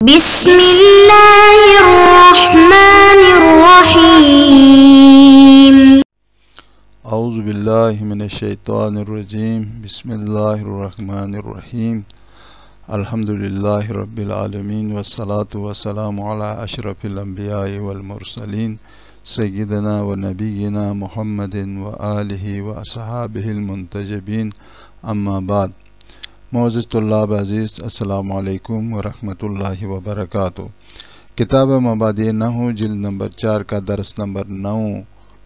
بسم اللہ الرحمن الرحیم اعوذ باللہ من الشیطان الرجیم بسم اللہ الرحمن الرحیم الحمدللہ رب العالمین والصلاة والسلام علی اشرف الانبیاء والمرسلین سیدنا و نبینا محمد و آلہ و اصحابہ المنتجبین اما بعد۔ معزز طلاب عزیز، السلام علیکم ورحمۃ اللہ وبرکاتہ۔ کتاب مبادئ نحو جلد نمبر 4 کا درس نمبر 9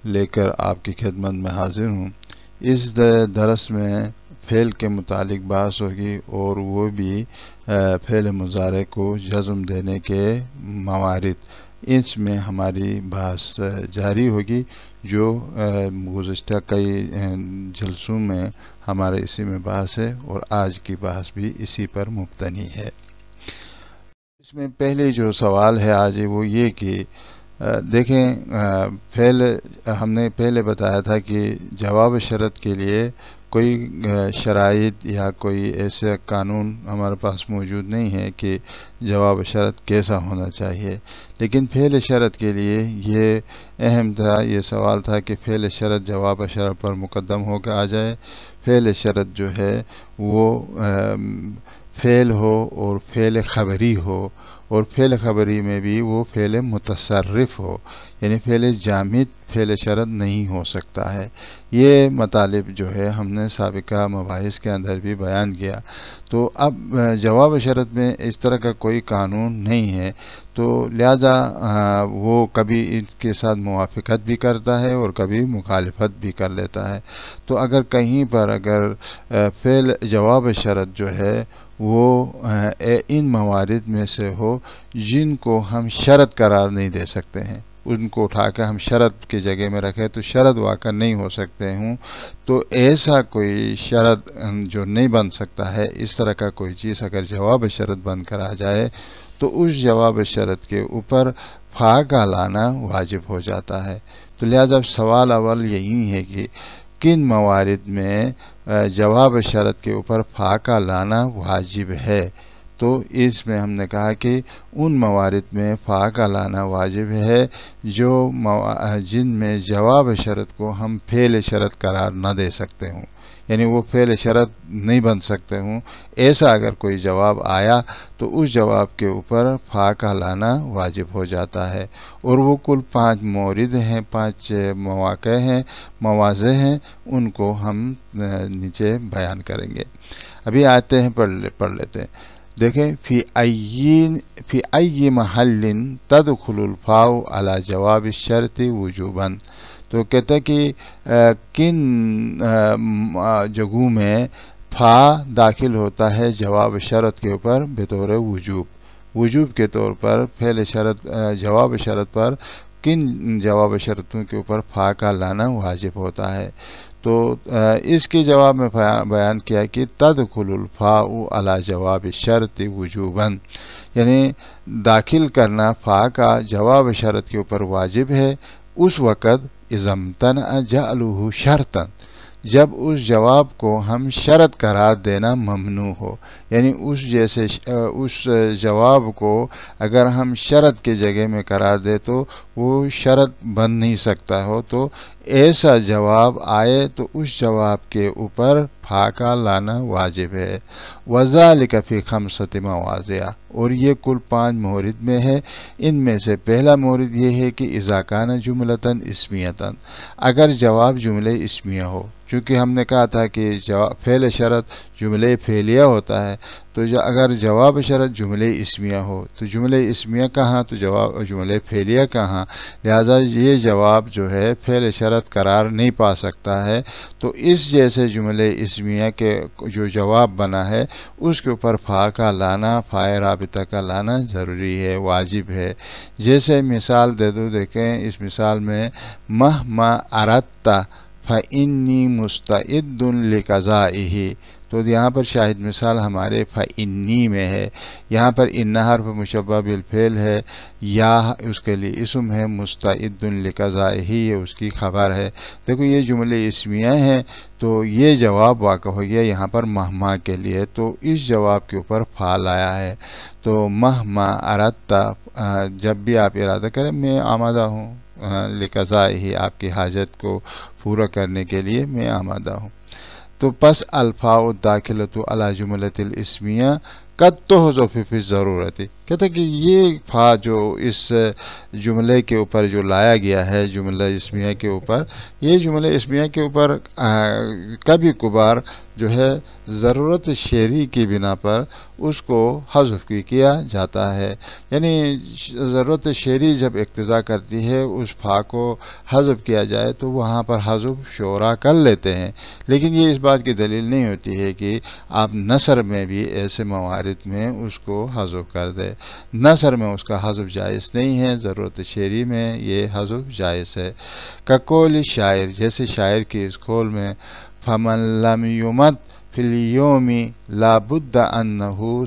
لے کر آپ کی خدمت میں حاضر ہوں۔ اس درس میں فعل کے متعلق بحث ہوگی اور وہ بھی فعل مضارع کو جزم دینے کے موارد۔ اس میں ہماری بحث جاری ہوگی جو گزشتہ کئی جلسوں میں ہمارے اسی میں بحث ہے اور آج کی بحث بھی اسی پر مبتنی ہے۔ اس میں پہلے جو سوال ہے آج وہ یہ کہ دیکھیں، فعل ہم نے پہلے بتایا تھا کہ جواب شرط کے لیے کوئی شرائط یا کوئی ایسا قانون ہمارے پاس موجود نہیں ہے کہ جواب شرط کیسا ہونا چاہیے، لیکن فعل شرط کے لیے یہ اہم تھا، یہ سوال تھا کہ فعل شرط جواب شرط پر مقدم ہو کے آ جائے۔ فعل شرط جو ہے وہ فعل ہو اور فعل خبری ہو، اور فعل خبری میں بھی وہ فعل متصرف ہو، یعنی فعل جامد فعل شرط نہیں ہو سکتا ہے۔ یہ مطالب جو ہے ہم نے سابقہ مباحث کے اندر بھی بیان کیا۔ تو اب جواب شرط میں اس طرح کا کوئی قانون نہیں ہے، تو لہذا وہ کبھی اس کے ساتھ موافقت بھی کرتا ہے اور کبھی مخالفت بھی کر لیتا ہے۔ تو اگر کہیں پر اگر فعل جواب شرط جو ہے وہ ان موارد میں سے ہو جن کو ہم شرط قرار نہیں دے سکتے ہیں، ان کو اٹھا کے ہم شرط کی جگہ میں رکھیں تو شرط واقع نہیں ہو سکتے ہوں، تو ایسا کوئی شرط جو نہیں بن سکتا ہے، اس طرح کا کوئی چیز اگر جواب شرط بن کر آ جائے تو اس جواب شرط کے اوپر فا کا لانا واجب ہو جاتا ہے۔ تو لہذا سوال اول یہی ہے کہ کن موارد میں جواب شرط کے اوپر فا کا لانا واجب ہے؟ تو اس میں ہم نے کہا کہ ان موارد میں فا کا لانا واجب ہے جو جن میں جواب شرط کو ہم فعل شرط قرار نہ دے سکتے ہوں، یعنی وہ فعل شرط نہیں بن سکتے ہوں۔ ایسا اگر کوئی جواب آیا تو اس جواب کے اوپر فا کا لانا واجب ہو جاتا ہے، اور وہ کل 5 مورد ہیں، 5 مواقع ہیں، مواضع ہیں، ان کو ہم نیچے بیان کریں گے۔ ابھی آتے ہیں، پڑھ لیتے ہیں۔ دیکھیں، فی ای محل تدخل الفاء علی جواب الشرط وجوبا، تو کہتا ہے کہ کن جگہوں میں فا داخل ہوتا ہے جواب شرط کے اوپر بطور وجوب کے طور پر فعل شرط جواب شرط پر کن جواب شرطوں کے اوپر فا کا لانا واجب ہوتا ہے۔ تو اس کے جواب میں بیان کیا کہ تدخل الفاء علی جواب الشرط وجوبا، یعنی داخل کرنا فا کا جواب شرط کے اوپر واجب ہے اس وقت اذا امتنع جعلہ شرطا، جب اس جواب کو ہم شرط قرار دینا ممنوع ہو، یعنی اس جواب کو اگر ہم شرط کی جگہ میں قرار دے تو وہ شرط بن نہیں سکتا ہو، تو ایسا جواب آئے تو اس جواب کے اوپر فا کا لانا واجب ہے۔ وذالک فی 5 مواضع، اور یہ کل 5 مورد میں ہے۔ ان میں سے پہلا مورد یہ ہے کہ اذا کان جملۃ اسمیۃ، اگر جواب جملہ اسمیہ ہو، چونکہ ہم نے کہا تھا کہ فعل شرط جملہ فعلیہ ہوتا ہے، تو اگر جواب شرط جملہ اسمیہ ہو تو جملہ اسمیہ کہاں تو جملہ فعلیہ کہاں، لہذا یہ جواب جو ہے فعل شرط قرار نہیں پا سکتا ہے۔ تو اس جیسے جملہ اسمیہ کے جو جواب بنا ہے اس کے اوپر فا کا لانا، فائے رابطہ کا لانا ضروری ہے، واجب ہے۔ جیسے مثال دے دو، دیکھیں اس مثال میں مہما اردت فإنی مستعد لقضائہ، تو یہاں پر شاہد مثال ہمارے فإنی میں ہے، یہاں پر ان حرف مشبہ بالفعل ہے، یا اس کے لیے اسم ہے، مستعد لقضائہ یہ اس کی خبر ہے۔ دیکھو یہ جملے اسمیہ ہیں، تو یہ جواب واقع ہو گیا یہاں پر مہما کے لیے، تو اس جواب کے اوپر فعل آیا ہے۔ تو مہما اردت، جب بھی آپ ارادہ کریں میں آمادہ ہوں، لقضائہ آپ کی حاجت کو پورا کرنے کے لیے میں آمادہ ہوں۔ تو پس الفاء الداخلۃ علی جملۃ الاسمیہ قد تحذف فی الضرورت، کہتے ہیں کہ یہ فا جو اس جملے کے اوپر جو لایا گیا ہے جملہ اسمیہ کے اوپر، یہ جملہ اسمیہ کے اوپر کبھی کبھار جو ہے ضرورت شعری کی بنا پر اس کو حذف کیا جاتا ہے، یعنی ضرورت شعری جب اقتضا کرتی ہے اس فا کو حذف کیا جائے تو وہاں پر حذف شعراء کر لیتے ہیں، لیکن یہ اس بات کی دلیل نہیں ہوتی ہے کہ آپ نثر میں بھی ایسے موارد میں اس کو حذف کر دیں۔ نثر میں اس کا حذف جائز نہیں ہے، ضرورت شعری میں یہ حذف جائز ہے۔ کقول شاعر، جیسے شاعر کی اس قول میں فمن لم یمت فی اليوم لا بد انہ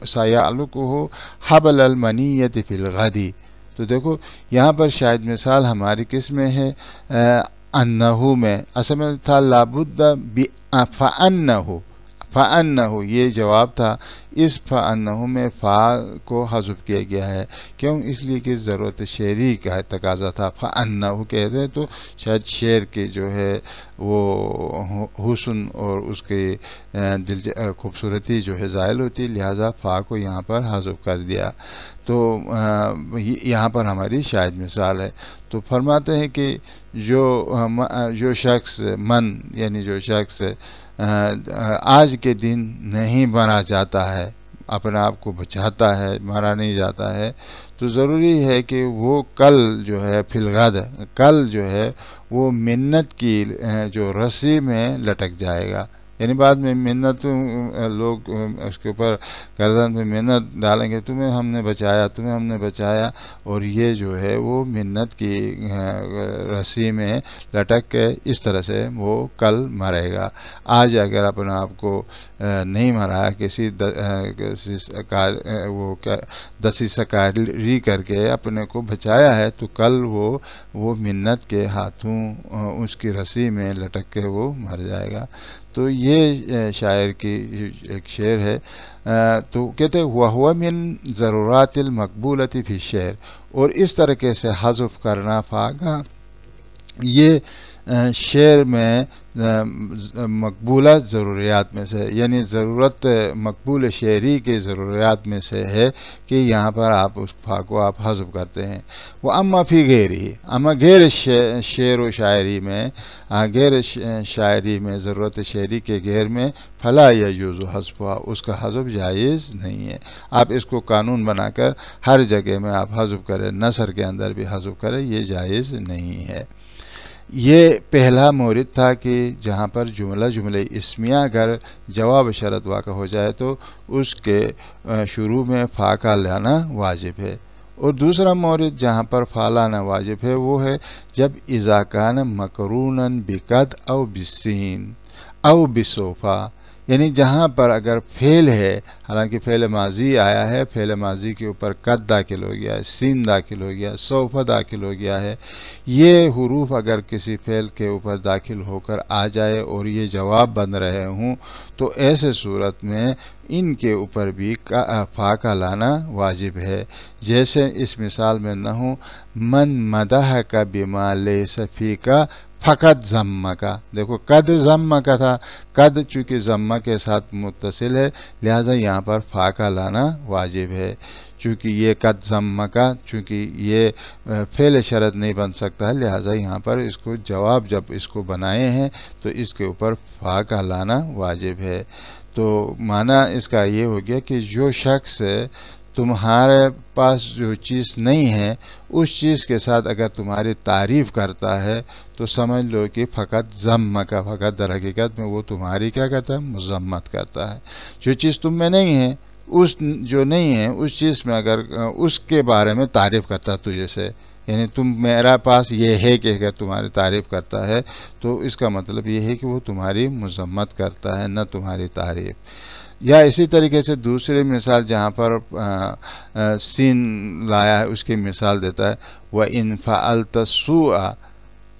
سیعلقہ حبل المنیۃ فی الغد، تو دیکھو یہاں پر شاید مثال ہماری کس میں ہے؟ انہو میں، اصل میں تھا لابد فانہ یہ جواب تھا، اس فانہ میں فا کو حذف کیا گیا ہے، کیوں؟ اس لیے کہ ضرورت شعری کا تقاضا تھا، فانہ کہتے ہیں تو شاید شعر کی جو ہے وہ حسن اور اس کی خوبصورتی جو ہے زائل ہوتی، لہذا فا کو یہاں پر حذف کر دیا، تو یہاں پر ہماری شاید مثال ہے۔ تو فرماتے ہیں کہ جو شخص یعنی جو شخص آج کے دن نہیں مارا جاتا ہے، اپنے آپ کو بچاتا ہے، مارا نہیں جاتا ہے، تو ضروری ہے کہ وہ کل جو ہے فی الغد، کل جو ہے وہ منت کی جو رسی میں لٹک جائے گا، یعنی بعد میں منت لوگ اس کے اوپر گردن پہ منت ڈالیں گے، تمہیں ہم نے بچایا، تمہیں ہم نے بچایا، اور یہ جو ہے وہ منت کی رسی میں لٹک کے اس طرح سے وہ کل مرے گا۔ آج اگر اپنے آپ کو نہیں مرایا، کسی دسیسہ کاری کر کے اپنے کو بچایا ہے، تو کل وہ منت کے ہاتھوں اس کی رسی میں لٹک کے وہ مر جائے گا۔ تو یہ شاعر کی ایک شعر ہے، تو کہتے ہیں وَهُوَ مِن ضرورات المقبولۃ فی الشعر، اور اس طریقے سے حذف کرنا فا کا یہ شعر میں مقبولہ ضروریات میں سے، یعنی ضرورت مقبول شعری کے ضروریات میں سے ہے کہ یہاں پر آپ اس فا کو آپ حذف کرتے ہیں۔ وہ اما فی غیرہ، اما غیر شعر و شاعری میں، غیر شاعری میں، ضرورت شعری کے غیر میں فلا یجوز حذفها، اس کا حذف جائز نہیں ہے۔ آپ اس کو قانون بنا کر ہر جگہ میں آپ حذف کریں، نثر کے اندر بھی حذف کریں، یہ جائز نہیں ہے۔ یہ پہلا مورد تھا کہ جہاں پر جملہ اسمیہ اگر جواب شرط واقع ہو جائے تو اس کے شروع میں فا کا لانا واجب ہے، اور دوسرا مورد جہاں پر فا لانا واجب ہے وہ ہے جب اذا کان مقرونا بقد او بالسین او بسوفا، یعنی جہاں پر اگر فعل ہے، حالانکہ فعل ماضی آیا ہے، فعل ماضی کے اوپر قد داخل ہو گیا ہے، سین داخل ہو گیا، سوفا داخل ہو گیا ہے، یہ حروف اگر کسی فعل کے اوپر داخل ہو کر آ جائے اور یہ جواب بن رہے ہوں تو ایسے صورت میں ان کے اوپر بھی فا کا لانا واجب ہے، جیسے اس مثال میں نہ ہو من مدح کا بما لیس فیکا فقط ضمہ کا، دیکھو قد ضمہ کا تھا، قد چونکہ ضمہ کے ساتھ متصل ہے لہذا یہاں پر فا کا لانا واجب ہے، چونکہ یہ قد ضمہ کا چونکہ یہ فعل شرط نہیں بن سکتا ہے لہذا یہاں پر اس کو جواب جب اس کو بنائے ہیں تو اس کے اوپر فا کا لانا واجب ہے۔ تو معنی اس کا یہ ہو گیا کہ جو شخص تمہارے پاس جو چیز نہیں ہے اس چیز کے ساتھ اگر تمہاری تعریف کرتا ہے تو سمجھ لو کہ فقط ضم کا، فقط در حقیقت میں وہ تمہاری کیا کرتا ہے؟ مذمت کرتا ہے۔ جو چیز تم میں نہیں ہے، جو نہیں ہے اس چیز میں اگر اس کے بارے میں تعریف کرتا ہے تجھے سے، یعنی تم میرا پاس یہ ہے کہ اگر تمہاری تعریف کرتا ہے تو اس کا مطلب یہ ہے کہ وہ تمہاری مذمت کرتا ہے، نہ تمہاری تعریف۔ یا اسی طریقے سے دوسری مثال جہاں پر سین لایا ہے اس کی مثال دیتا ہے وَإِن فَعَلْتَ السُّوءَ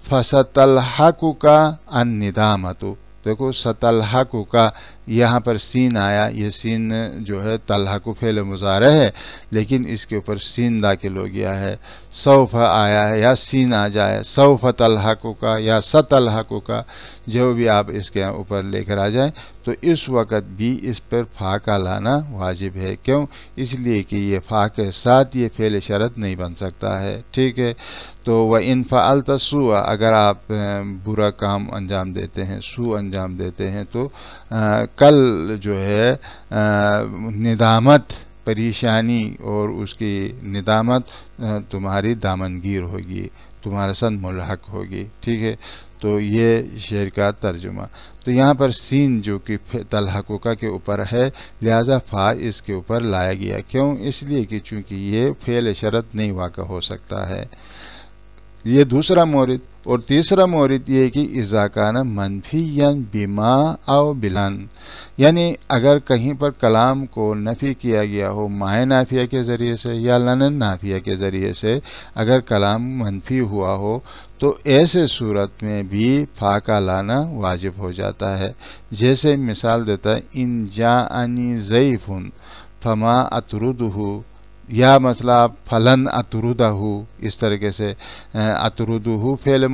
فَسَتَلْحَقُكَ النِّدَامَةُ۔ دیکھو ستلحقُكَ یہاں پر سین آیا، یہ سین جو ہے تلحق فعل مضارع ہے لیکن اس کے اوپر سین داخل ہو گیا ہے، سوف آیا ہے یا سین آ جائے، سوف تلحقُكَ یا ستلحقُكَ، جو بھی آپ اس کے اوپر لے کر آ جائیں تو اس وقت بھی اس پر فا کا لانا واجب ہے۔ کیوں؟ اس لیے کہ یہ فا کے ساتھ یہ فعل شرط نہیں بن سکتا ہے، ٹھیک ہے۔ تو وَإِن فَعَلْتَ السُّوءَ اگر آپ برا کام انجام دیتے ہیں، سوء انجام دیتے ہیں تو کل جو ہے ندامت، پریشانی اور اس کی ندامت تمہاری دامنگیر ہوگی، تمہارے ساتھ ملحق ہوگی، ٹھیک ہے۔ تو یہ شعر کا ترجمہ۔ تو یہاں پر سین جو کہ تلحقُکا کے اوپر ہے لہذا فا اس کے اوپر لایا گیا، کیوں؟ اس لیے کہ چونکہ یہ فعل شرط نہیں واقع ہو سکتا ہے۔ یہ دوسرا مورد۔ اور تیسرا مورد یہ ہے کہ اذا کان منفیاً بما او بلن، یعنی اگر کہیں پر کلام کو نفی کیا گیا ہو مائے نافیہ کے ذریعے سے یا لن نافیہ کے ذریعے سے، اگر کلام منفی ہوا ہو تو ایسے صورت میں بھی فا کا لانا واجب ہو جاتا ہے۔ جیسے مثال دیتا ہے ان جاءنی ضیف فما اطردہ، یا مطلب فلن اطردہ، اس طریقے سے اطردہ فعل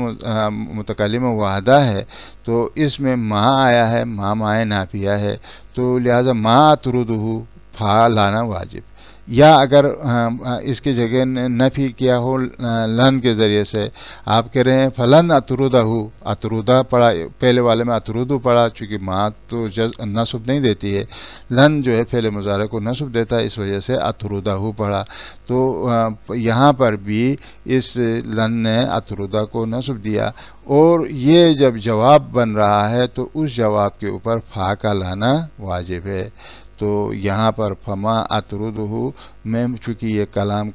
متکلم واحدہ ہے تو اس میں ما آیا ہے، ما مائے نافیہ ہے، تو لہذا ما اطردہ فا لانا واجب۔ یا اگر اس کی جگہ نفی کیا ہو لن کے ذریعے سے، آپ کہہ رہے ہیں فلن اطردہ، اطردہ پڑھا، پہلے والے میں اطردو پڑھا، چونکہ ما تو نصب نہیں دیتی ہے، لن جو ہے فعل مضارع کو نصب دیتا ہے، اس وجہ سے اطردہ پڑھا۔ تو یہاں پر بھی اس لن نے اطردہ کو نصب دیا، اور یہ جب جواب بن رہا ہے تو اس جواب کے اوپر فا کا لانا واجب ہے۔ تو یہاں پر فما اطردہ میں چونکہ یہ کلام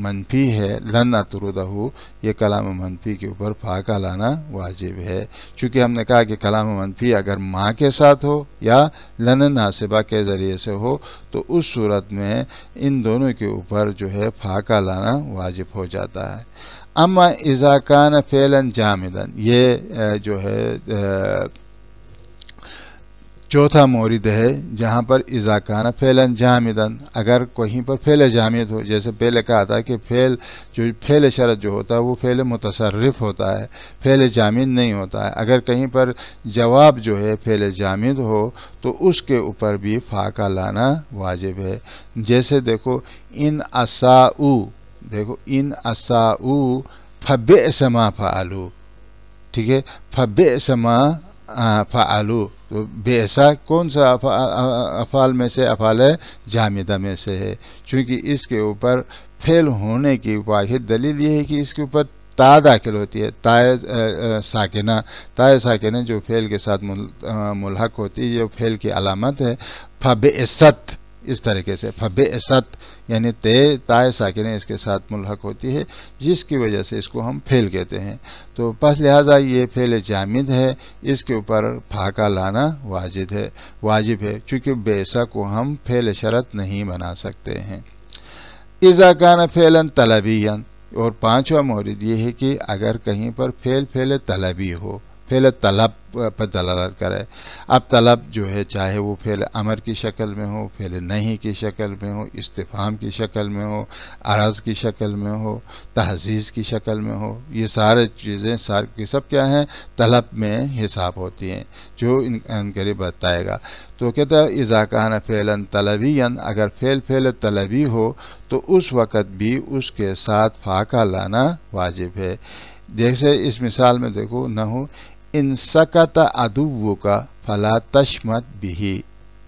منفی ہے، لن اطردہ یہ کلام منفی کے اوپر فا کا لانا واجب ہے۔ چونکہ ہم نے کہا کہ کلام منفی اگر ما کے ساتھ ہو یا لن ناصبہ کے ذریعے سے ہو تو اس صورت میں ان دونوں کے اوپر جو ہے فا کا لانا واجب ہو جاتا ہے۔ اما اذا کان فعلا جامدا، یہ جو ہے چوتھا مورد ہے جہاں پر اذا کان فعلا جامدا، اگر کہیں پر فعل جامد ہو، جیسے پہلے کہا تھا کہ فعل شرط جو ہوتا ہے وہ فعل متصرف ہوتا ہے، فعل جامد نہیں ہوتا ہے۔ اگر کہیں پر جواب جو ہے فعل جامد ہو تو اس کے اوپر بھی فا کا لانا واجب ہے۔ جیسے دیکھو ان اساؤ، دیکھو ان اساؤ فبئس ما فعلوا، ٹھیک ہے، فبئس ما فعلوا، تو بئسا کون سا افعال میں سے؟ افعال جامدہ میں سے ہے، چونکہ اس کے اوپر فعل ہونے کی واحد دلیل یہ ہے کہ اس کے اوپر تا داخل ہوتی ہے، تائے ساکنہ جو فعل کے ساتھ ملحق ہوتی ہے، جو فعل کی علامت ہے۔ فبئست، اس طریقے سے فبئست یعنی تائے ساکنہ اس کے ساتھ ملحق ہوتی ہے، جس کی وجہ سے اس کو ہم فعل کہتے ہیں۔ تو پس لہذا یہ فعل جامد ہے، اس کے اوپر فا کا لانا واجب ہے، چونکہ بیسا کو ہم فعل شرط نہیں بنا سکتے ہیں۔ اذا کان فعلا طلبیا، اور پانچواں مورد یہ ہے کہ اگر کہیں پر فعل طلبی ہو، فعل طلب پر دلالت کرے۔ اب طلب جو ہے چاہے وہ فعل امر کی شکل میں ہو، فعل نہیں کی شکل میں ہو، استفہام کی شکل میں ہو، عرض کی شکل میں ہو، تحزیز کی شکل میں ہو، یہ سارے چیزیں سب کیا ہیں؟ طلب میں حساب ہوتی ہیں، جو ان قریب بتائے گا۔ تو کہتا ہے اذا کان فعلا طلبیا، اگر فعل طلبی ہو تو اس وقت بھی اس کے ساتھ فا کا لانا واجب ہے۔ جیسے اس مثال میں دیکھو، نہ ہو ان سکت عدوک فلا تشمت بہ،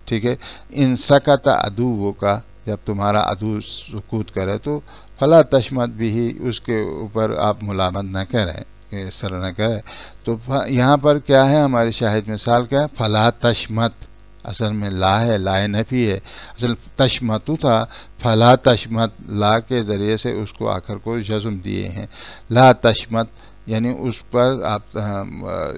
ٹھیک ہے، ان سکت عدوک، جب تمہارا عدو سکوت کرے تو فلا تشمت بہ، اس کے اوپر آپ ملامت نہ کریں، اس طرح نہ کریں۔ تو یہاں پر کیا ہے ہماری شاہد مثال کیا ہے؟ فلا تشمت، اصل میں لا ہے، لا نفی ہے، اصل تشمتو تھا، فلا تشمت، لا کے ذریعے سے اس کو آخر کو جزم دیے ہیں، لا تشمت یعنی اس پر آپ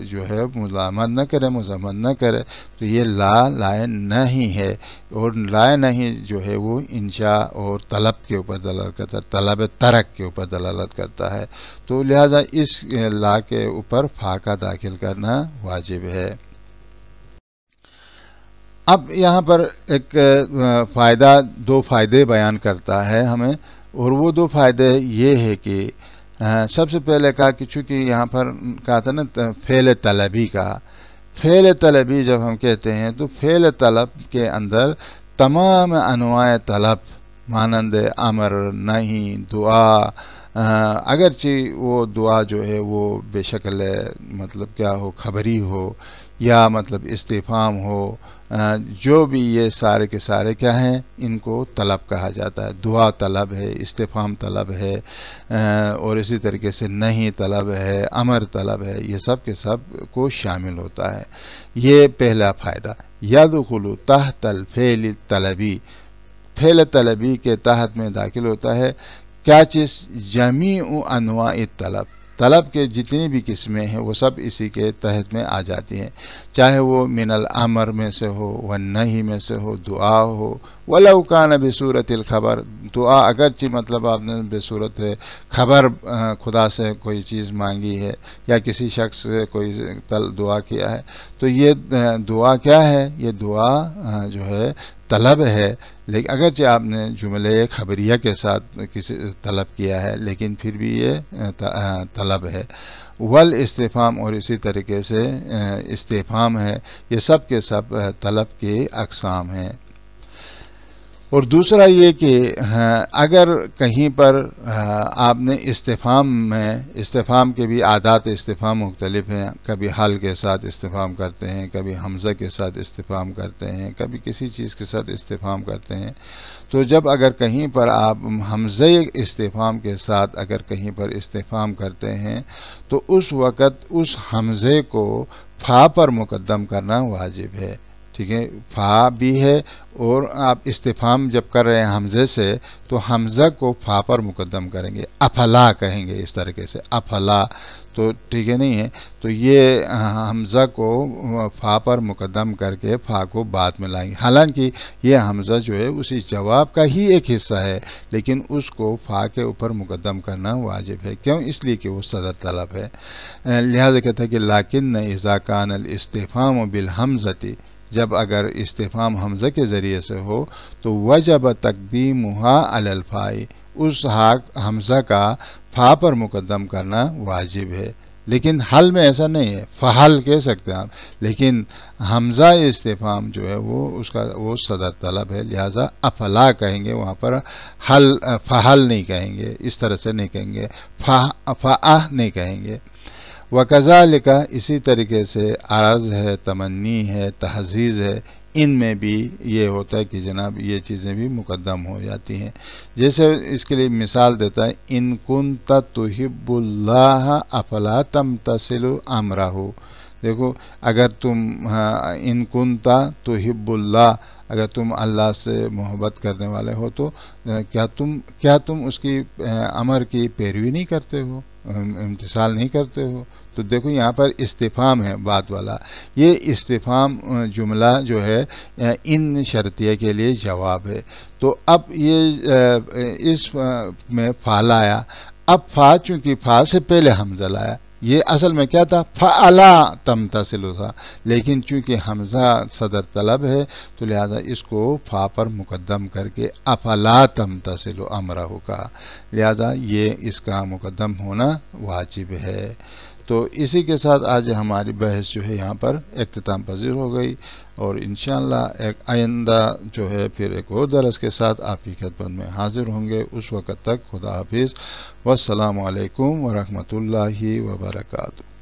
جو ہے مزاحمت نہ کرے، مذمت نہ کرے، تو یہ لا لائے نہیں ہے، اور لائے نہیں جو ہے وہ انشاء اور طلب کے اوپر دلالت کرتا ہے، طلب ترک کے اوپر دلالت کرتا ہے، تو لہذا اس لا کے اوپر فا کا داخل کرنا واجب ہے۔ اب یہاں پر ایک فائدہ، دو فائدے بیان کرتا ہے ہمیں، اور وہ دو فائدے یہ ہے کہ سب سے پہلے کہا کہ چونکہ یہاں پر کہا تھا نا فعل طلبی کا، فعل طلبی جب ہم کہتے ہیں تو فعل طلب کے اندر تمام انواع طلب مانند امر، نہیں، دعا، اگرچہ وہ دعا جو ہے وہ بے شکل مطلب کیا ہو، خبری ہو یا مطلب استفہام ہو، جو بھی یہ سارے کے سارے کیا ہیں، ان کو طلب کہا جاتا ہے، دعا طلب ہے، استفہام طلب ہے، اور اسی طریقے سے نہیں طلب ہے، امر طلب ہے، یہ سب کے سب کو شامل ہوتا ہے۔ یہ پہلا فائدہ، یدخل تحت الفعل الطلبی، فعل طلبی کے تحت میں داخل ہوتا ہے کیا چیز، جمیع انواع طلب، طلب کے جتنی بھی قسمیں ہیں وہ سب اسی کے تحت میں آ جاتی ہیں، چاہے وہ من الامر میں سے ہو، والنہی میں سے ہو، دعا ہو، ولو کان بصورت الخبر، دعا اگرچہ مطلب آپ نے بصورت خبر خدا سے کوئی چیز مانگی ہے یا کسی شخص سے کوئی دعا کیا ہے، تو یہ دعا کیا ہے، یہ دعا جو ہے طلب ہے، لیکن اگرچہ آپ نے جملے خبریہ کے ساتھ کسی طلب کیا ہے لیکن پھر بھی یہ طلب ہے۔ والاستفہام، اور اسی طریقے سے استفہام ہے، یہ سب کے سب طلب کے اقسام ہیں۔ اور دوسرا یہ کہ اگر کہیں پر آپ نے استفہام کے بھی عادات استفہام مختلف ہیں، کبھی حل کے ساتھ استفہام کرتے ہیں، کبھی حمزہ کے ساتھ استفہام کرتے ہیں، کبھی کسی چیز کے ساتھ استفہام کرتے ہیں، تو جب اگر کہیں پر آپ حمزہ استفہام کے ساتھ اگر کہیں پر استفہام کرتے ہیں تو اس وقت اس حمزے کو فا پر مقدم کرنا واجب ہے، ٹھیک ہے، فا بھی ہے، اور آپ استفہام جب کر رہے ہیں حمزے سے تو حمزہ کو فا پر مقدم کریں گے، افلا کہیں گے اس طریقے سے، افلا، تو ٹھیک ہے نہیں ہے، تو یہ حمزہ کو فا پر مقدم کر کے فا کو بعد میں لائیں گے، حالانکہ یہ حمزہ جو ہے اسی جواب کا ہی ایک حصہ ہے، لیکن اس کو فا کے اوپر مقدم کرنا واجب ہے، کیوں؟ اس لیے کہ وہ صدر طلب ہے، لہذا کہتا ہے کہ لیکن اذا کان الاستفہام بالحمزۃ، جب اگر استفہام حمزہ کے ذریعے سے ہو تو وجب تقدیمھا علی الفاء، اس حمزہ کا فا پر مقدم کرنا واجب ہے، لیکن حل میں ایسا نہیں ہے، فحل کہہ سکتے ہیں آپ، لیکن حمزہ استفہام جو ہے وہ صدر طلب ہے، لہذا افلا کہیں گے، وہاں پر فحل نہیں کہیں گے، اس طرح سے نہیں کہیں گے، فاہ نہیں کہیں گے۔ وَكَذَلِكَ، اسی طریقے سے عرض ہے، تمنی ہے، تحزیز ہے، ان میں بھی یہ ہوتا ہے کہ جناب یہ چیزیں بھی مقدم ہو جاتی ہیں، جیسے اس کے لیے مثال دیتا ہے، ان کنت تحب اللہ افلا تمتثل امرہ، دیکھو اگر تم ان کنت تحب اللہ، اگر تم اللہ سے محبت کرنے والے ہو تو کیا تم اس کی امر کی پیروی نہیں کرتے ہو، امتثال نہیں کرتے ہو؟ تو دیکھو یہاں پر استفہام ہے بات والا، یہ استفہام جملہ جو ہے ان شرطیہ کے لیے جواب ہے، تو اب یہ اس میں فا لایا، اب فا چونکہ فا سے پہلے حمزہ لایا، یہ اصل میں کیا تھا، فعلا تمتثل تھا، لیکن چونکہ حمزہ صدر طلب ہے تو لہذا اس کو فا پر مقدم کر کے افلا تمتثل امرہ کا، لہذا یہ اس کا مقدم ہونا واجب ہے۔ تو اسی کے ساتھ آج ہماری بحث جو ہے یہاں پر اختتام پذیر ہو گئی، اور انشاءاللہ ایک آئندہ جو ہے پھر ایک اور درس کے ساتھ آپ کی خدمت میں حاضر ہوں گے، اس وقت تک خدا حافظ، والسلام علیکم ورحمۃ اللہ وبرکاتہ۔